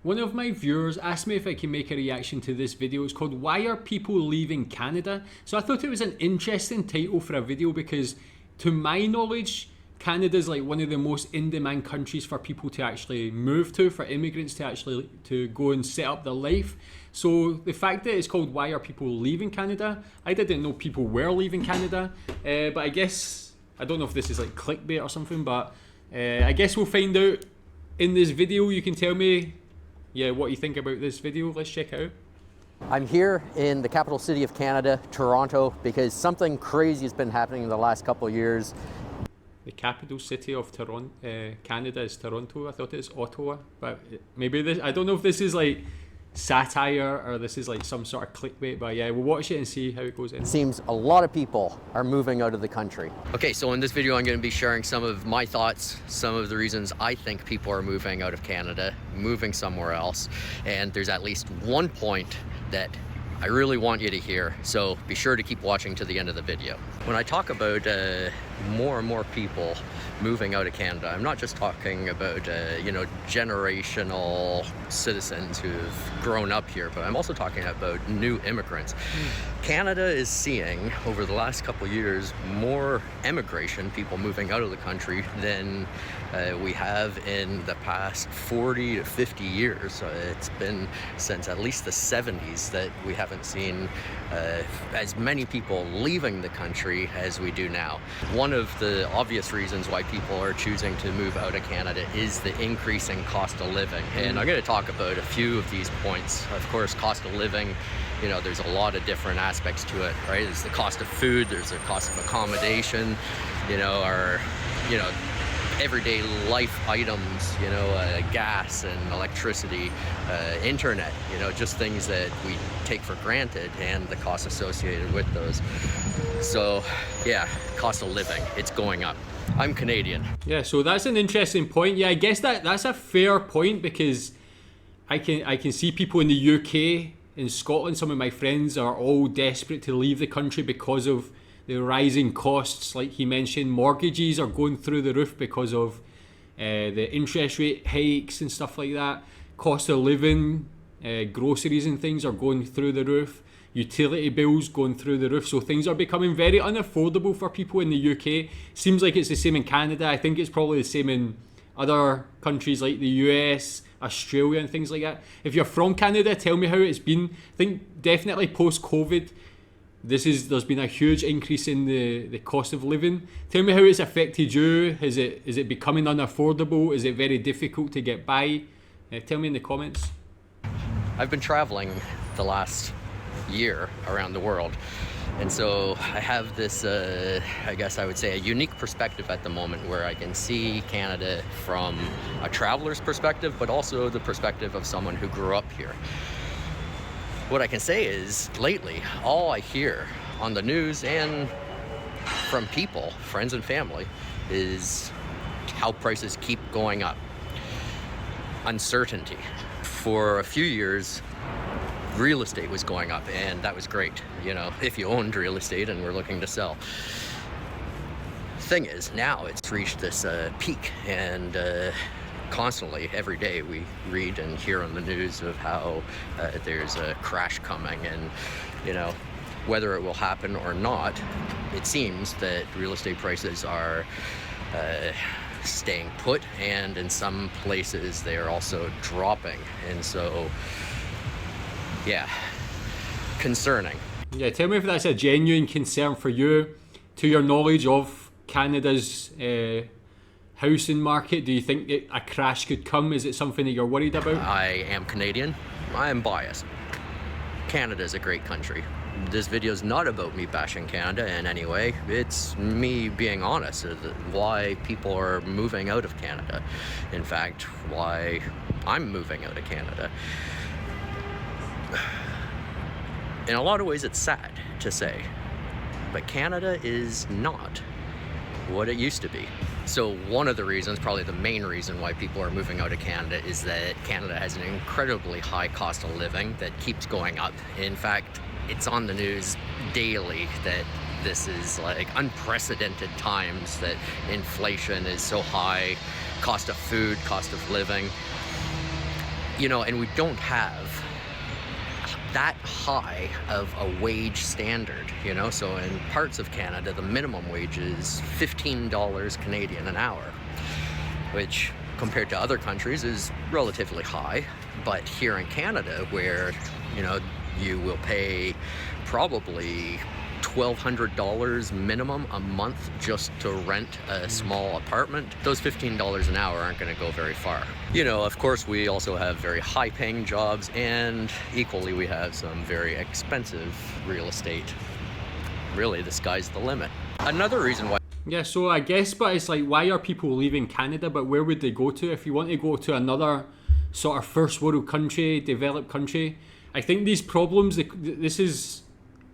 One of my viewers asked me if I can make a reaction to this video. It's called "Why Are People Leaving Canada?" So I thought it was an interesting title for a video because to my knowledge, Canada is like one of the most in-demand countries for people to actually move to, for immigrants to actually to go and set up their life. So the fact that it's called "Why Are People Leaving Canada?" I didn't know people were leaving Canada, but I guess, I don't know if this is like clickbait or something, but I guess we'll find out in this video. You can tell me what you think about this video. Let's check it out. I'm here in the capital city of Canada, Toronto, because something crazy has been happening in the last couple of years. The capital city of Toronto, Canada is Toronto. I thought it's Ottawa, but maybe this, I don't know if this is like satire or this is like some sort of clickbait, but yeah, we'll watch it and see how it goes in. It seems a lot of people are moving out of the country. Okay, so in this video I'm going to be sharing some of my thoughts, some of the reasons I think people are moving out of Canada, moving somewhere else, and there's at least one point that I really want you to hear, so be sure to keep watching to the end of the video. When I talk about more and more people moving out of Canada, I'm not just talking about generational citizens who've grown up here, but I'm also talking about new immigrants. Canada is seeing, over the last couple of years, more emigration, people moving out of the country, than we have in the past 40 to 50 years. It's been since at least the 70s that we haven't seen as many people leaving the country as we do now. One of the obvious reasons why people are choosing to move out of Canada is the increasing cost of living. And I'm going to talk about a few of these points. Of course, cost of living, there's a lot of different aspects to it, right? There's the cost of food, there's the cost of accommodation, our everyday life items, gas and electricity, internet, just things that we take for granted, and the costs associated with those. So yeah, cost of living, it's going up. I'm Canadian. Yeah, so that's an interesting point. Yeah, I guess that's a fair point, because I can see people in the UK, in Scotland, some of my friends are all desperate to leave the country because of the rising costs. Like he mentioned, mortgages are going through the roof because of the interest rate hikes and stuff like that. Cost of living, groceries and things are going through the roof. Utility bills going through the roof. So things are becoming very unaffordable for people in the UK. Seems like it's the same in Canada. I think it's probably the same in other countries like the US, Australia and things like that. If you're from Canada, tell me how it's been. I think definitely post-COVID, there's been a huge increase in the cost of living. Tell me how it's affected you. Is it becoming unaffordable? Is it very difficult to get by? Tell me in the comments. I've been traveling the last year around the world, and so I have this I guess I would say a unique perspective at the moment, where I can see Canada from a traveler's perspective, but also the perspective of someone who grew up here. What I can say is, lately, all I hear on the news and from people, friends and family, is how prices keep going up. Uncertainty. For a few years, real estate was going up, and that was great, if you owned real estate and were looking to sell. Thing is, now it's reached this peak, and constantly, every day, we read and hear on the news of how there's a crash coming, and whether it will happen or not, it seems that real estate prices are staying put, and in some places they are also dropping. And so yeah, concerning. Yeah, tell me if that's a genuine concern for you, to your knowledge of Canada's housing market. Do you think that a crash could come? Is it something that you're worried about? I am Canadian. I am biased. Canada is a great country. This video is not about me bashing Canada in any way. It's me being honest why people are moving out of Canada. In fact, why I'm moving out of Canada. In a lot of ways, it's sad to say, but Canada is not what it used to be. So one of the reasons, probably the main reason why people are moving out of Canada, is that Canada has an incredibly high cost of living that keeps going up. In fact, it's on the news daily that this is like unprecedented times, that inflation is so high, cost of food, cost of living. and we don't have that high of a wage standard, so in parts of Canada the minimum wage is $15 Canadian an hour, which compared to other countries is relatively high. But here in Canada, where you will pay probably $1,200 minimum a month just to rent a small apartment, those $15 an hour aren't going to go very far. Of course, we also have very high-paying jobs, and equally we have some very expensive real estate. Really, the sky's the limit. Another reason why... Yeah, so I guess, but it's like, why are people leaving Canada? But where would they go to? If you want to go to another sort of first world country, developed country, I think these problems, this is...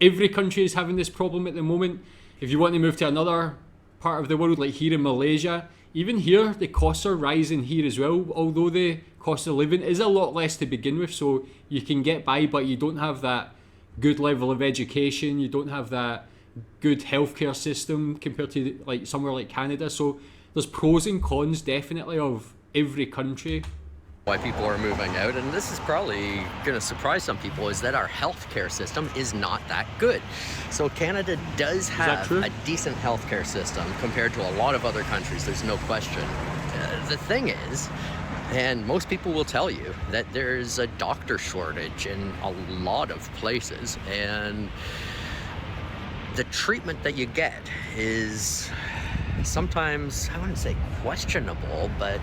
Every country is having this problem at the moment. If you want to move to another part of the world, like here in Malaysia, even here, the costs are rising here as well, although the cost of living is a lot less to begin with, so you can get by, but you don't have that good level of education, you don't have that good healthcare system compared to like somewhere like Canada. So there's pros and cons definitely of every country. Why people are moving out, and this is probably going to surprise some people, is that our healthcare system is not that good. So Canada does have a decent healthcare system compared to a lot of other countries, there's no question. The thing is, and most people will tell you, that there's a doctor shortage in a lot of places, and the treatment that you get is sometimes, I wouldn't say questionable, but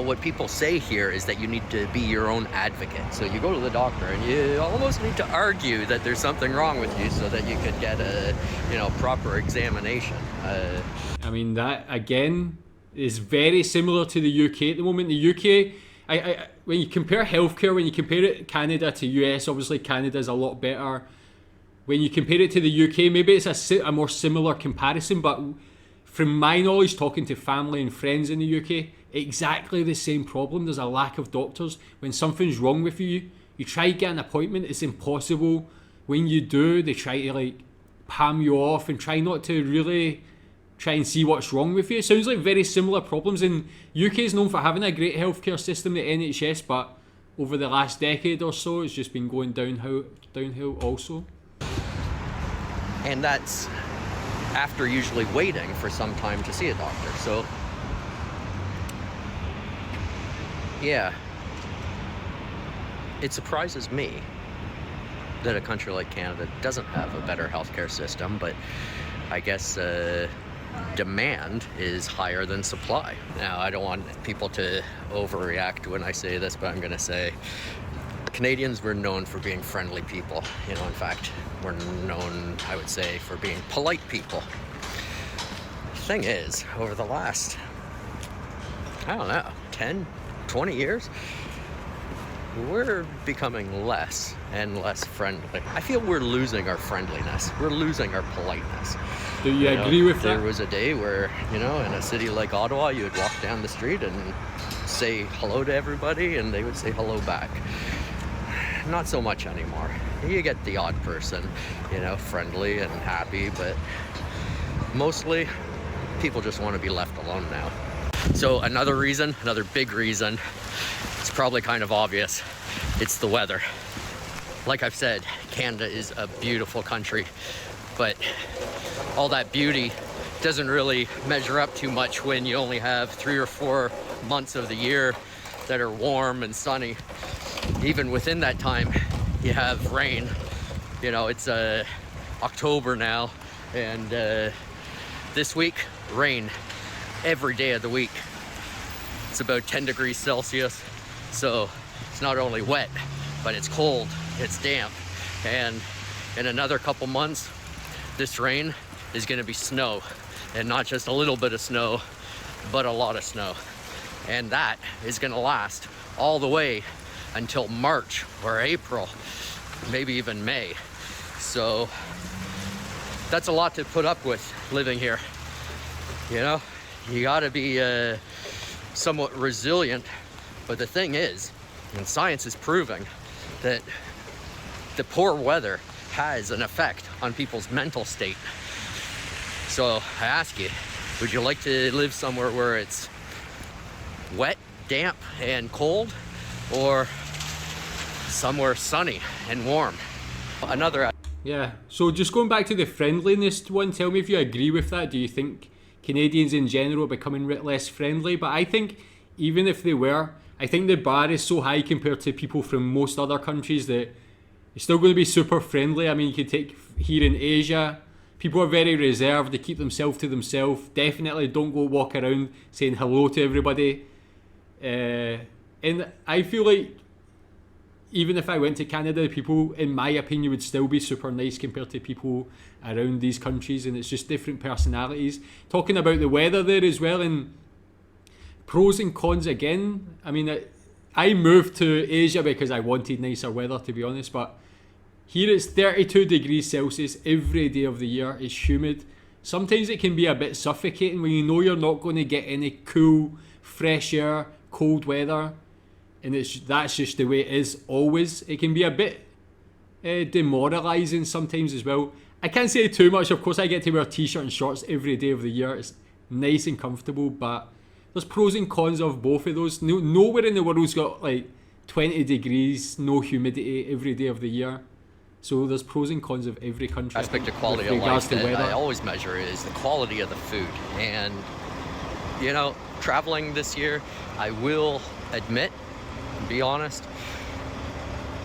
what people say here is that you need to be your own advocate. So you go to the doctor and you almost need to argue that there's something wrong with you so that you could get a, proper examination. I mean, that again is very similar to the UK at the moment. The UK, when you compare healthcare, when you compare it Canada to US, obviously Canada's a lot better. When you compare it to the UK, maybe it's a more similar comparison, but from my knowledge, talking to family and friends in the UK, exactly the same problem. There's a lack of doctors. When something's wrong with you, you try to get an appointment, it's impossible. When you do, they try to palm you off and try not to really try and see what's wrong with you. It sounds like very similar problems. And UK is known for having a great healthcare system, the NHS, but over the last decade or so, it's just been going downhill also. And that's after usually waiting for some time to see a doctor. So yeah, it surprises me that a country like Canada doesn't have a better healthcare system, but I guess demand is higher than supply. Now, I don't want people to overreact when I say this, but I'm going to say Canadians were known for being friendly people. In fact, we're known, I would say, for being polite people. The thing is, over the last, 10, 20 years, we're becoming less and less friendly. I feel we're losing our friendliness. We're losing our politeness. Do you agree with that? There was a day where, in a city like Ottawa, you would walk down the street and say hello to everybody, and they would say hello back. Not so much anymore. You get the odd person, friendly and happy, but mostly people just want to be left alone now. So another big reason, it's probably kind of obvious, it's the weather. Like I've said, Canada is a beautiful country, but all that beauty doesn't really measure up too much when you only have 3 or 4 months of the year that are warm and sunny. Even within that time, you have rain. It's October now, and this week, rain every day of the week. It's about 10 degrees Celsius, so it's not only wet, but it's cold, it's damp, and in another couple months, this rain is going to be snow, and not just a little bit of snow, but a lot of snow. And that is going to last all the way until March or April, maybe even May. So that's a lot to put up with living here. You gotta be somewhat resilient. But the thing is, and science is proving, that the poor weather has an effect on people's mental state. So I ask you, would you like to live somewhere where it's wet, damp, and cold, or somewhere sunny and warm. Another. Yeah, so just going back to the friendliness one, tell me if you agree with that. Do you think Canadians in general are becoming less friendly? But I think even if they were, I think the bar is so high compared to people from most other countries that it's still going to be super friendly. I mean, you could take here in Asia, people are very reserved, they keep themselves to themselves. Definitely don't go walk around saying hello to everybody. And I feel like even if I went to Canada, people, in my opinion, would still be super nice compared to people around these countries, and it's just different personalities. Talking about the weather there as well, and pros and cons again. I mean, I moved to Asia because I wanted nicer weather, to be honest, but here it's 32 degrees Celsius every day of the year. It's humid. Sometimes it can be a bit suffocating when you know you're not going to get any cool, fresh air, cold weather. And that's just the way it is always. It can be a bit demoralising sometimes as well. I can't say too much. Of course, I get to wear a t-shirt and shorts every day of the year. It's nice and comfortable, but there's pros and cons of both of those. Nowhere in the world's got like 20 degrees, no humidity every day of the year. So there's pros and cons of every country. Aspect of quality of life that I always measure is the quality of the food. And, you know, traveling this year, I will admit, be honest,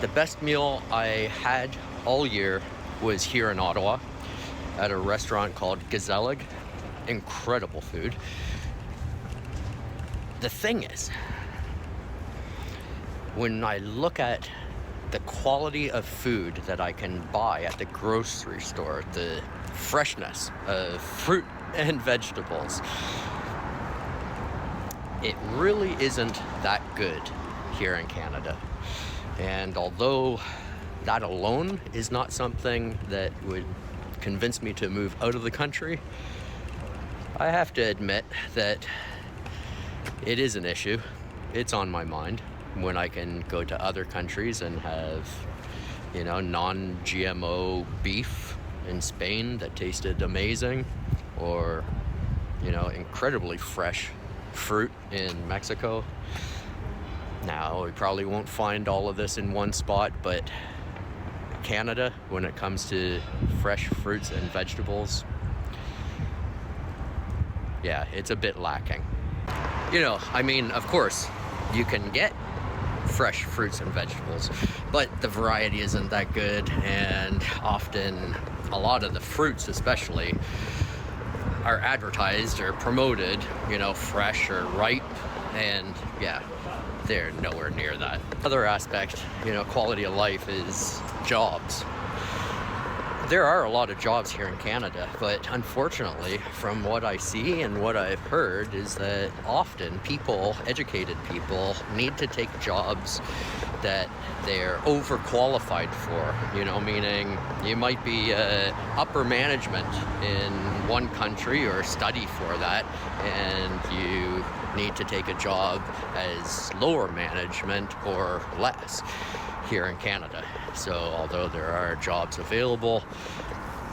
the best meal I had all year was here in Ottawa at a restaurant called Gezellig. Incredible food. The thing is, when I look at the quality of food that I can buy at the grocery store, the freshness of fruit and vegetables, it really isn't that good here in Canada. And although that alone is not something that would convince me to move out of the country, I have to admit that it is an issue. It's on my mind when I can go to other countries and have, you know, non-GMO beef in Spain that tasted amazing, or, you know, incredibly fresh fruit in Mexico. Now, we probably won't find all of this in one spot, but Canada, when it comes to fresh fruits and vegetables, yeah, it's a bit lacking. You know, I mean, of course, you can get fresh fruits and vegetables, but the variety isn't that good, and often a lot of the fruits especially are advertised or promoted, you know, fresh or ripe, and yeah, they're nowhere near that. Other aspect, you know, quality of life is jobs. There are a lot of jobs here in Canada, but unfortunately, from what I see and what I've heard, is that often people, educated people, need to take jobs that they're overqualified for, you know, meaning you might be upper management in one country or study for that, and you need to take a job as lower management or less here in Canada. So although there are jobs available,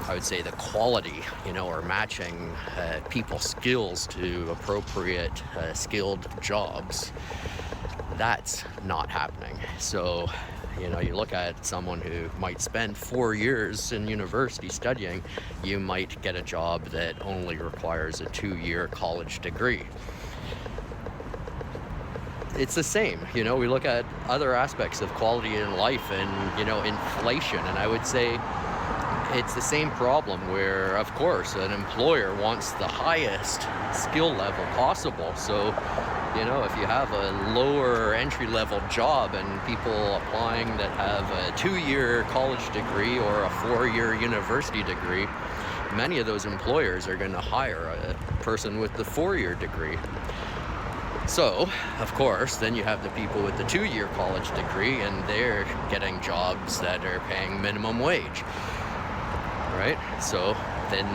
I would say the quality, you know, or matching people's skills to appropriate skilled jobs, that's not happening. So, you know, you look at someone who might spend 4 years in university studying, you might get a job that only requires a 2-year college degree. It's the same, you know, we look at other aspects of quality in life and, you know, inflation, and I would say it's the same problem where, of course, an employer wants the highest skill level possible. So, you know, if you have a lower entry-level job and people applying that have a 2-year college degree or a 4-year university degree, many of those employers are going to hire a person with the 4-year degree. So, of course, then you have the people with the 2-year college degree, and they're getting jobs that are paying minimum wage, right? So then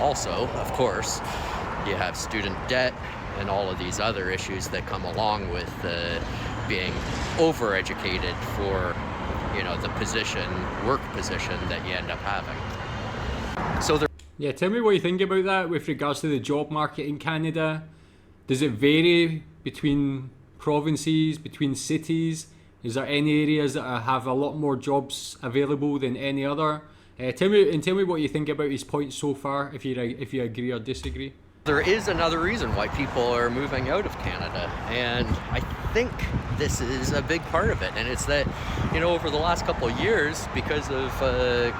also, of course, you have student debt and all of these other issues that come along with being overeducated for, you know, the work position that you end up having. So there. Yeah, tell me what you think about that with regards to the job market in Canada. Does it vary between provinces, between cities? Is there any areas that have a lot more jobs available than any other? Tell me what you think about his points so far, if you agree or disagree. There is another reason why people are moving out of Canada, and I think this is a big part of it. And it's that, over the last couple of years, because of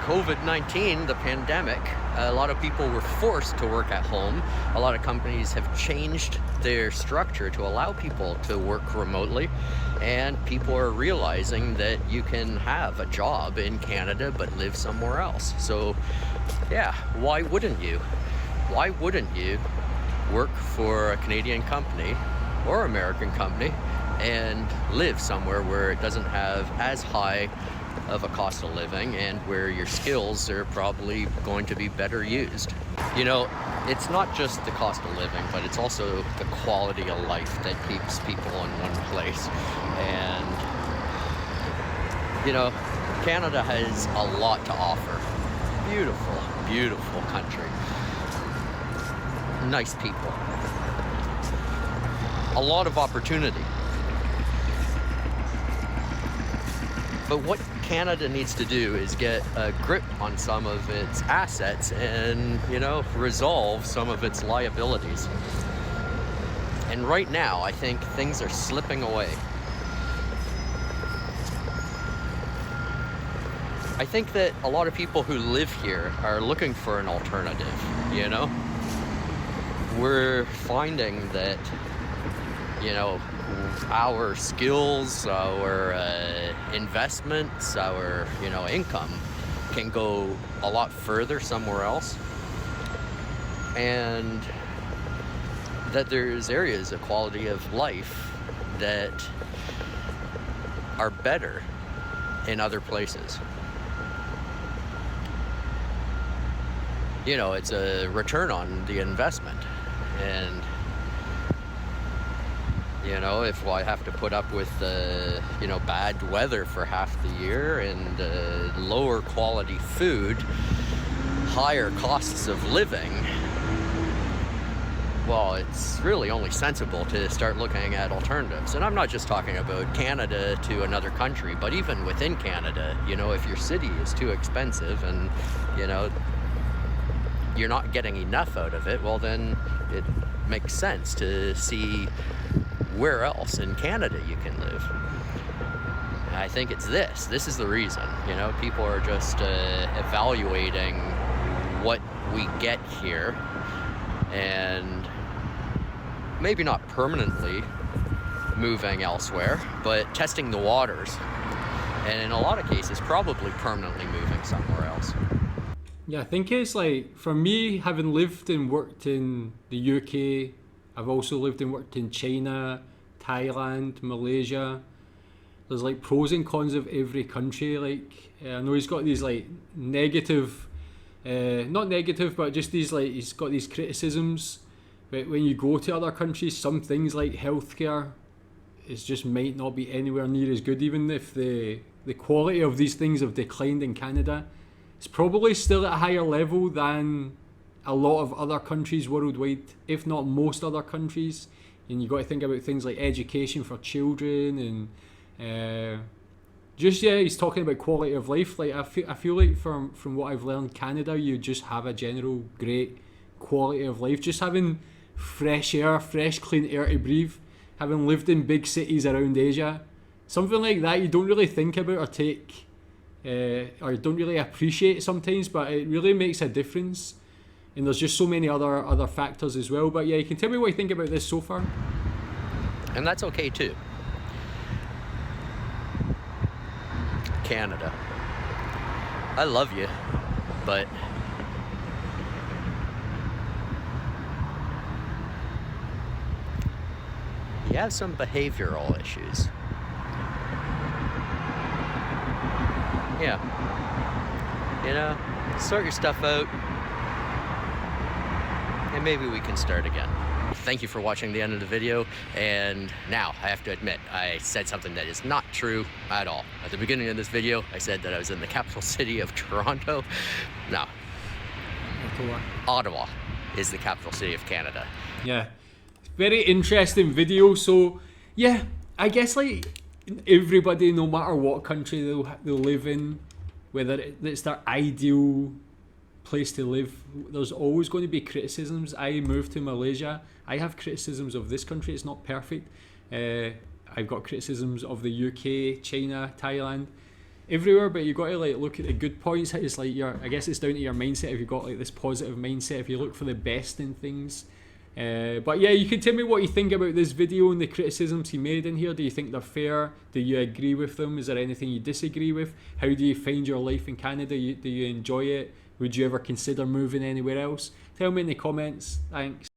COVID-19, the pandemic, a lot of people were forced to work at home. A lot of companies have changed their structure to allow people to work remotely, and people are realizing that you can have a job in Canada but live somewhere else. So yeah, why wouldn't you? Why wouldn't you work for a Canadian company or American company and live somewhere where it doesn't have as high of a cost of living and where your skills are probably going to be better used? It's not just the cost of living, but it's also the quality of life that keeps people in one place. And, Canada has a lot to offer. Beautiful, beautiful country. Nice people. A lot of opportunity. But what Canada needs to do is get a grip on some of its assets and, resolve some of its liabilities. And right now, I think things are slipping away. I think that a lot of people who live here are looking for an alternative, We're finding that, our skills, our investments, our, income can go a lot further somewhere else. And that there's areas of quality of life that are better in other places. It's a return on the investment. And if I have to put up with bad weather for half the year and lower quality food, higher costs of living, well, it's really only sensible to start looking at alternatives. And I'm not just talking about Canada to another country, but even within Canada, if your city is too expensive and you're not getting enough out of it, well, then it makes sense to see where else in Canada you can live. And I think it's this is the reason. People are just evaluating what we get here and maybe not permanently moving elsewhere, but testing the waters, and in a lot of cases probably permanently moving somewhere else. Yeah, I think it's like, for me, having lived and worked in the UK, I've also lived and worked in China, Thailand, Malaysia. There's like pros and cons of every country. I know he's got these like negative, not negative, but just these he's got these criticisms. But when you go to other countries, some things like healthcare, it just might not be anywhere near as good, even if the quality of these things have declined in Canada. It's probably still at a higher level than a lot of other countries worldwide, if not most other countries. And you've got to think about things like education for children and he's talking about quality of life. I feel like from what I've learned, Canada, you just have a general great quality of life. Just having fresh air, fresh clean air to breathe, having lived in big cities around Asia, something like that you don't really think about or take or don't really appreciate sometimes, but it really makes a difference. And there's just so many other factors as well. But yeah, you can tell me what you think about this so far. And that's okay too. Canada, I love you, but you have some behavioral issues. Yeah. Sort your stuff out, and maybe we can start again. Thank you for watching the end of the video, and now I have to admit, I said something that is not true at all. At the beginning of this video, I said that I was in the capital city of Toronto. No. Ottawa. Ottawa is the capital city of Canada. Yeah. very interesting video. So yeah, I guess like everybody, no matter what country they'll live in, whether it's their ideal place to live, there's always going to be criticisms. I moved to Malaysia. I have criticisms of this country. It's not perfect. I've got criticisms of the UK, China, Thailand, everywhere. But you got to like look at the good points. It's like I guess it's down to your mindset. If you've got like this positive mindset, if you look for the best in things. But yeah, you can tell me what you think about this video and the criticisms he made in here. Do you think they're fair? Do you agree with them? Is there anything you disagree with? How do you find your life in Canada? Do you enjoy it? Would you ever consider moving anywhere else? Tell me in the comments. Thanks.